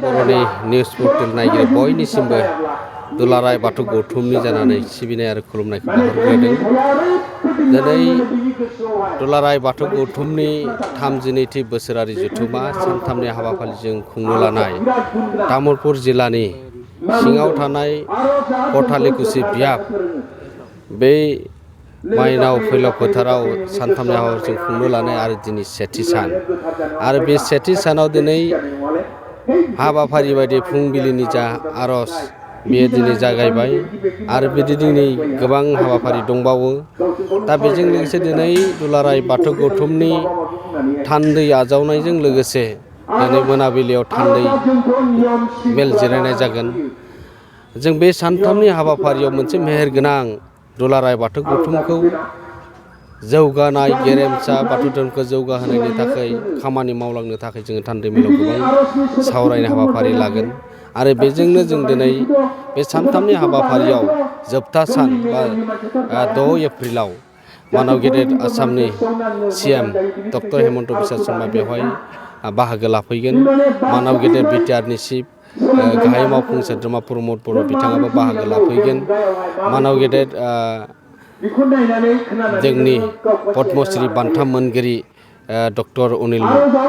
बर'नि news portal नायगिरि बयनिसिमबो दुलाराय बाथौ गौथुमनि जानानै सिबिनाय आरो खुलुमनायखौ बावहरग्रोदों। दिनै दुलाराय बाथौ गौथुमनि 32थि बोसोरारि जथुम्मा सानथामनि हाबाफारिजों खुंनो लानाय तामुलपुर जिल्लानि सिङाव थानाय कथालिकुसि बियाब बे माइनाव फैलाव फोथाराव सानथामनि हाबाफारिजों खुंनो लानाय आरो दिनै सेथि सान आरो बे सेथि सानाव दिनै हाबाफारि बायदि फुंबिलिनि जा आर'ज बेयो दिनै जागायबाय आरो बिदि दिनै गोबां हाबाफारि दंबावो। दा बेजों लोगोसे दिनै दुलाराय बाथौ गौथुमनि थान्दै आजावनायजों लोगोसे दिनै मोनाबिलियाव थान्दै मेल जिरायनाय जागोन। जों बे सानथामनि हाबाफारियाव मोनसे मेहेरगोनां दुलाराय बाथौ गौथुमखौ जौगानाय गेरेमसा बाथौ धोरोमखौ जौगाहोनायनि थाखाय खामानि मावलांनो थाखाय जोङो थान्दै मेलाव गोबां सावरायनाय हाबाफारि लागोन आरो बेजोंनो जों दिनै बे सानथामनि हाबाफारियाव जोबथा सान बा 6 एप्रिलाव मानाव गेदेर आसामनि CM डक्टर हेमन्त बिश्व शर्मा बेवहाय बाहागो लाफैगोन। मानाव गेदेर बिटिआरनि चिफ गाहाय मावफुं सोद्रोमा प्रमद बर' बिथाङाबो बाहागो लाफैगोन। मानाव गेदेर जोंनि पद्मश्री बान्था मोनगिरि डक्टर अनिल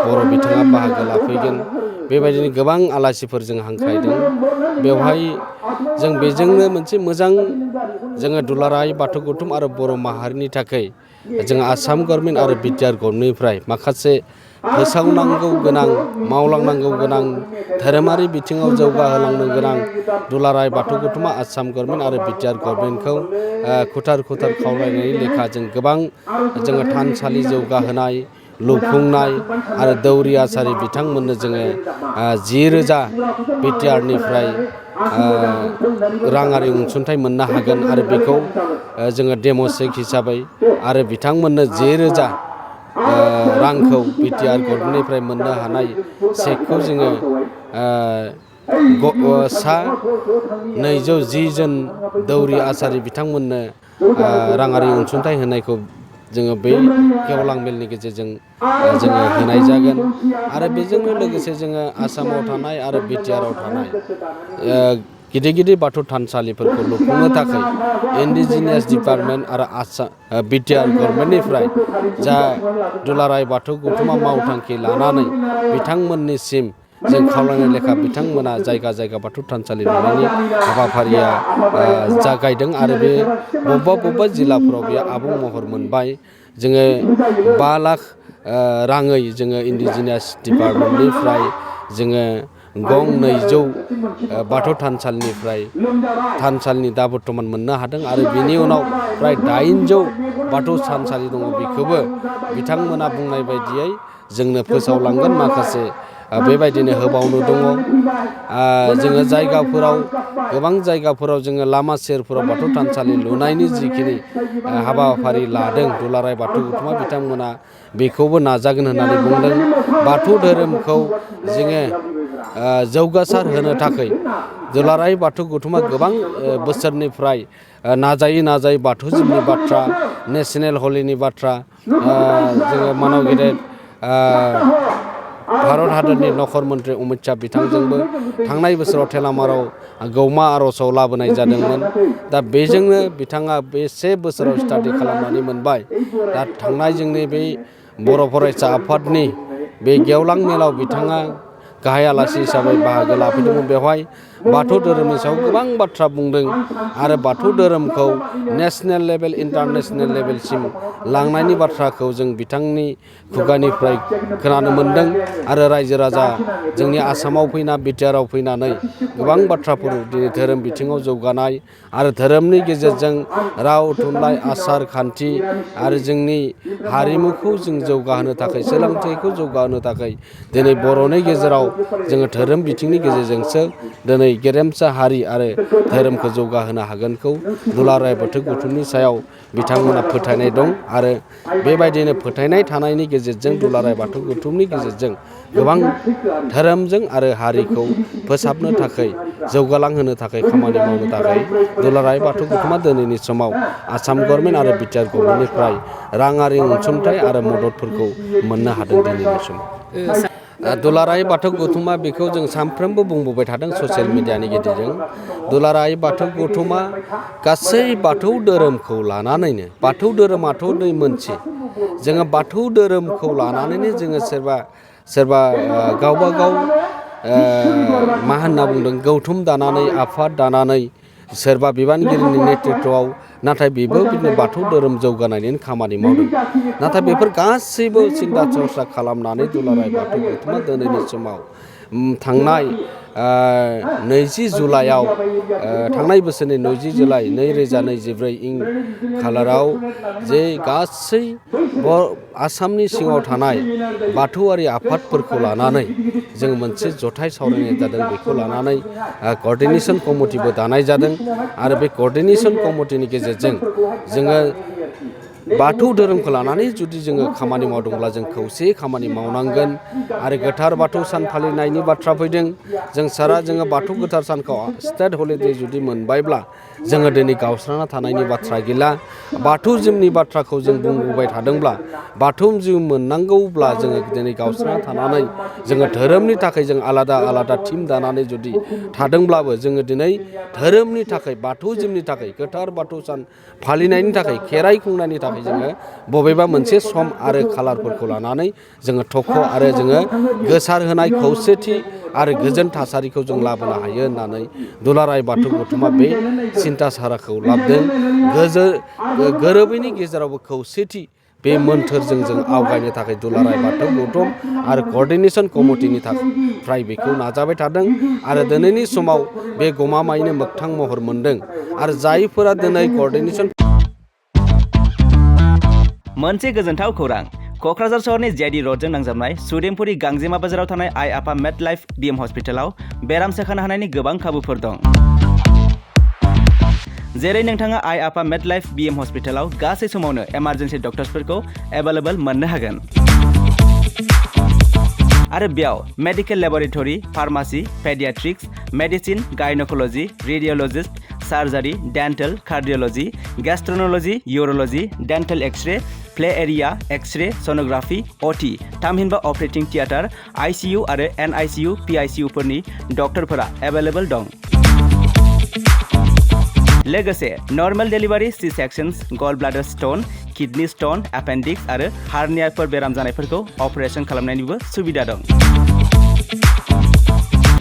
बर' बिथाङा बाहागो लाफैगोन। बेबायदिनो गोबां आलासिफोर जों हांख्रायदों। बेवहाय जों बेजोंनो मोनसे मोजां जोङो दुलाराय बाथौ गौथुम आरो बर' माहारिनि थाखाय जोङो आसाम गभर्नमेन्ट आरो बिटिआर गभर्नमेन्टनिफ्राय माखासे फोसावनांगौ गोनां मावलांनांगौ गोनां धोरोमारि बिथिङाव जौगाहोलांनो गोनां दुलाराय बाथौ गौथुमा आसाम गभर्नमेन्ट आरो बिटिआर गभर्नमेन्टखौ खुथार खावलायनायनि लेखा जों गोबां जोङो थानसालि जौगाहोनाय लुफुंनाय आरो दौरि आसारि बिथांमोननो जोङो 10,000 बिटिआरनिफ्राय राङारि अनसुंथाइ मोननो हागोन आरो बेखौ जोङो डेम' चेक हिसाबै आरो बिथांमोननो 10,000 रांखौ बिटिआर गभर्नमेन्टनिफ्राय मोननो हानाय चेकखौ जोङो सा 210 जन दौरि आसारि बिथांमोननो राङारि अनसुंथाइ होनायखौ जोङो बै गेवलां मेलनि गेजेरजों जोङो होनाय जागोन आरो बेजोंनो लोगोसे जोङो आसामाव थानाय आरो बिटिआराव थानाय गिदिर गिदिर बाथौ थानसालिफोरखौ लुफुंनो थाखाय इन्डिजिनियास डिपार्टमेन्ट आरो बिटिआर गभर्नमेन्टनिफ्राय जा दुलाराय बाथौ गौथुमा मावथांखि लानानै बिथांमोननिसिम जों खावलायनाय लेखा बिथांमोना जायगा जायगा बाथौ थानसालि लुनायनि हाबाफारिया जागायदों आरो बे बबेबा जिल्लाफोराव बेयो आबुं महर मोनबाय। जोङो 5 लाख राङै जोङो इन्डिजिनियास डिपार्टमेन्टनिफ्राय जोङो गं 200 बाथौ थानसालिनिफ्राय थानसालिनि दा बर्थमान मोननो हादों आरो बिनि उनाव प्राय 800 बाथौ थानसालि दङ। बेखौबो बिथांमोना बुंनाय बायदियै जोंनो फोसावलांगोन। माखासे बेबायदिनो होबावनो दङ। जोङो जायगाफोराव गोबां जायगाफोराव जोङो लामा सेरफोराव बाथौ थानसालि लुनायनि जिखिनि हाबाफारि लादों दुलाराय बाथौ गौथुमा बिथांमोना बेखौबो नाजागोन होननानै बुंदों। बाथौ धोरोमखौ जोङो जौगासार होनो थाखाय दुलाराय बाथौ गौथुमा गोबां बोसोरनिफ्राय नाजायै बाथौजिमनि बाथ्रा नेशनेल हलिनि बाथ्रा जोङो मानाव गेदेर भारत हादरनि नखर मन्त्रि अमित शाह बिथांजोंबो थांनाय बोसोराव थेलामाराव गौमा आर'जआव लाबोनाय जादोंमोन। दा बेजोंनो बिथाङा बे 1 बोसोराव स्टाडि खालामनानै मोनबाय। दा थांनाय जोंनि बे बर' फरायसा आफादनि बे गेवलां मेलाव बिथाङा गाहाय आलासि हिसाबै बाहागो लाफैदोंमोन। बेवहाय बाथौ धोरोमनि सायाव गोबां बाथ्रा बुंदों आरो बाथौ धोरोमखौ नेशनेल लेभेल इन्टारनेशनेल लेभेलसिम लांनायनि बाथ्राखौ जों बिथांनि खुगानिफ्राय खोनानो मोन्दों आरो रायजो राजा जोंनि आसामाव फैना बिटिआराव फैनानै गोबां बाथ्राफोर दिनै धोरोम बिथिङाव जौगानाय आरो धोरोमनि गेजेरजों राव थुनलाइ आसार खान्थि आरो जोंनि हारिमुखौ जों जौगाहोनो थाखाय सोलोंथाइखौ जौगाहोनो थाखाय दिनै बर'नि गेजेराव जोङो धोरोम बिथिंनि गेजेरजोंसो दिनै गेरेमसा हारि आरो धोरोमखौ जौगाहोनो हागोनखौ दुलाराय बाथौ गौथुमनि सायाव बिथांमोना फोथायनाय दं आरो बेबायदिनो फोथायनाय थानायनि गेजेरजों दुलाराय बाथौ गौथुमनि गेजेरजों गोबां धोरोमजों आरो हारिखौ फोसाबनो थाखाय जौगालांहोनो थाखाय खामानि मावनो थाखाय दुलाराय बाथौ गौथुमा दिनैनि समाव आसाम गभर्नमेन्ट आरो बिटिआर गभर्नमेन्टनिफ्राय राङारि अनसुंथाइ आरो मददफोरखौ मोननो हादों दिनैनि समाव। दुलाराय बाथौ गौथुमा बेखौ जों सानफ्रोमबो बुंबोबाय थादों ससियेल मिडियानि गेजेरजों दुलाराय बाथौ गौथुमा गासै बाथौ धोरोमखौ लानानैनो बाथौ धोरोमाथ' नै मोनसे जोङो बाथौ धोरोमखौ लानानैनो जोङो सोरबा गावबा गाव मा होनना बुंदों गौथुम दानानै आफाद दानानै सोरबा बिबानगिरिनि नेतृत्वआव नाथाय बेबो बिदिनो बाथौ धोरोम जौगानायनि खामानि मावदों नाथाय बेफोर गासैबो सिन्था सरसा खालामनानै दुलाराय बाथौ गौथुमा दिनैनि समाव थांनाय 20 जुलाइआव थांनाय बोसोरनि 20 जुलाइ 2024 खालाराव जे गासै आसामनि सिङाव थानाय बाथौआरि आफादफोरखौ लानानै जों मोनसे जथाय सावरायनाय जादों बेखौ लानानै क'र्डिनेशन कमिटिबो दानाय जादों आरो बे क'र्डिनेशन कमिटिनि गेजेरजों जोङो बाथौ धोरोमखौ लानानै जुदि जोङो खामानि मावदोंब्ला जों खौसेयै खामानि मावनांगोन आरो गोथार बाथौ सान फालिनायनि बाथ्रा फैदों जोङो बाथौ गोथार सानखौ स्टेट हलिडे जुदि मोनबायब्ला जोङो दिनै गावस्राना थानायनि बाथ्रा गैला बाथौ जिउनि बाथ्राखौ जों बुंबोबाय थादोंब्ला बाथौ जिउ मोननांगौब्ला जोङो दिनै गावस्राना थानानै जोङो धोरोमनि थाखाय जों आलादा टिम दानानै जुदि थादोंब्लाबो जोङो दिनै धोरोमनि थाखाय बाथौ जिउनि थाखाय गोथार बाथौ सान फालिनायनि थाखाय खेराइ खुंनायनि थाखाय जोङो बबेबा मोनसे सम आरो खालारफोरखौ लानानै जोङो थख' आरो जोङो गोसार होनाय खौसेथि आरो गोजोन थासारिखौ जों लाबोनो हायो होननानै दुलाराय बाथौ गौथुमा बे सिन्था साराखौ लाबोदों गोरोबैनि गेजेरावबो खौसेथि बे मोन्थोरजों जों आवगायनो थाखाय दुलाराय बाथौ गौथुम आरो क'र्डिनेशन कमिटिनि थाखाय बेखौ नाजाबाय थादों आरो दिनैनि समाव बे गमामायैनो मोगथां महर मोनदों आरो जायफोरा दिनै क'र्डिनेशन मोनसे गोजोनथाव खौरां क'क्राझार सहरनि जेआइडि र'डजों नांजाबनाय सुदेमपुरि गांजेमा बाजाराव थानाय आइ आफा मेड लाइफ बिएम हस्पिटालाव बेराम सोखानो हानायनि गोबां खाबुफोर दं जेरै नोंथाङा आइ आफा मेड लाइफ बिएम हस्पिटालाव गासै समावनो इमारजेन्सि डक्टर्सफोरखौ एभेलेबल मोननो हागोन आरो बेयाव medical laboratory pharmacy paediatrics medicine gynaecology radiologist surgery dental cardiology gastroenterology urology dental X-ray play area X-ray sonography अटि थामहिनबा अपारेटिं थियेटार आइसिइउ आरो एनआइसिइउ पिआइसिइउफोरनि डक्टरफोरा एभेलेबल दं लोगोसे normal delivery C sections gall bladder stone kidney stone appendix आरो हार्नियाफोर बेराम जानायफोरखौ operation खालामनायनिबो सुबिदा दं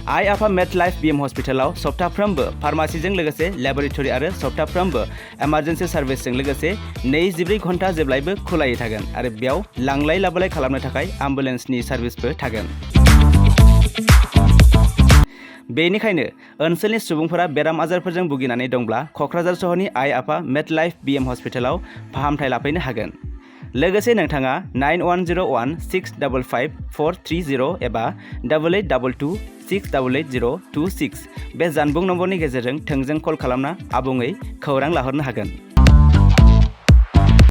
आइ आफा मेड लाइफ बिएम हस्पिटालाव सप्ताफ्रोमबो फार्मासिजों लोगोसे लेबरेटरि आरो सप्ताफ्रोमबो इमारजेन्सि सार्भिसजों लोगोसे 24 घन्टा जेब्लायबो खुलायै थागोन आरो बेयाव लांलाय लाबोलाय खालामनो थाखाय एम्बुलेन्सनि सार्भिसबो थागोन बेनिखायनो ओनसोलनि सुबुंफोरा बेराम आजारफोरजों भुगिनानै दंब्ला क'क्राझार सहरनि आइ आफा मेड लाइफ बिएम हस्पिटालाव फाहामथाय लाफैनो हागोन लोगोसे नोंथाङा 9101655430 एबा 8822688026 बे जानबुं नम्बरनि गेजेरजों थोंजों कल खालामना आबुङै खौरां लाहरनो हागोन